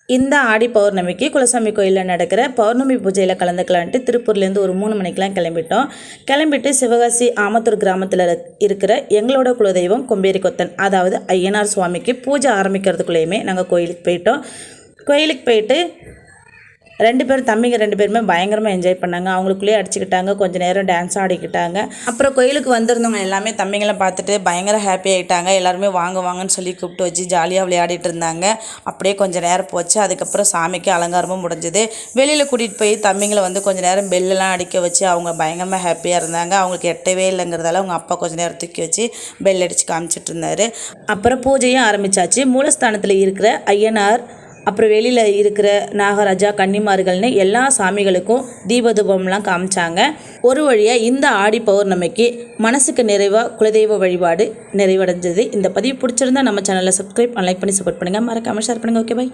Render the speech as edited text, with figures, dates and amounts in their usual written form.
இந்த ஆடி பௌர்ணமிக்கு குலசாமி கோயிலில் நடக்கிற பௌர்ணமி பூஜையில் கலந்துக்கலான்ட்டு திருப்பூர்லேருந்து ஒரு 3 மணிக்கெலாம் கிளம்பிட்டு சிவகாசி ஆமத்தூர் கிராமத்தில் இருக்கிற எங்களோட குலதெய்வம் கொம்பேரி கொத்தன் அதாவது ஐயனார் சுவாமிக்கு பூஜை ஆரம்பிக்கிறதுக்குள்ளேயுமே நாங்கள் கோயிலுக்கு போயிட்டு தம்பிங்க 2 பேருமே பயங்கரமாக என்ஜாய் பண்ணாங்க. அவங்களுக்குள்ளேயே அடிச்சுக்கிட்டாங்க, கொஞ்சம் நேரம் டான்ஸ் ஆடிக்கிட்டாங்க. அப்புறம் கோயிலுக்கு வந்திருந்தவங்க எல்லாமே தம்பிங்களை பார்த்துட்டு பயங்கர ஹாப்பி ஆகிட்டாங்க. எல்லாருமே வாங்கன்னு சொல்லி கூப்பிட்டு வச்சு ஜாலியாக விளையாடிட்டு இருந்தாங்க. அப்படியே கொஞ்சம் நேரம் போச்சு. அதுக்கப்புறம் சாமிக்கு அலங்காரமும் முடிஞ்சுது. வெளியில் கூட்டிகிட்டு போய் தம்பிங்களை கொஞ்சம் நேரம் பெல்லெல்லாம் அடிக்க வச்சு அவங்க பயங்கரமாக ஹாப்பியாக இருந்தாங்க. அவங்களுக்கு எட்டவே இல்லைங்கிறதால அவங்க அப்பா கொஞ்சம் நேரம் தூக்கி வச்சு பெல் அடித்து காமிச்சிட்டு இருந்தார். அப்புறம் பூஜையும் ஆரம்பித்தாச்சு. மூலஸ்தானத்தில் இருக்கிற ஐயனார், அப்புறம் வெளியில் இருக்கிற நாகராஜா, கன்னிமார்கள்னு எல்லா சாமிகளுக்கும் தீபதூபம்லாம் காமிச்சாங்க. ஒரு வழியாக இந்த ஆடி பௌர்ணமிக்கு மனசுக்கு நிறைவாக குலதெய்வ வழிபாடு நிறைவடைஞ்சது. இந்த பதிவு பிடிச்சிருந்தா நம்ம சேனலை சப்ஸ்கிரைப் லைக் பண்ணி சப்போர்ட் பண்ணுங்கள். மறக்காமல் ஷேர் பண்ணுங்கள். Okay, by.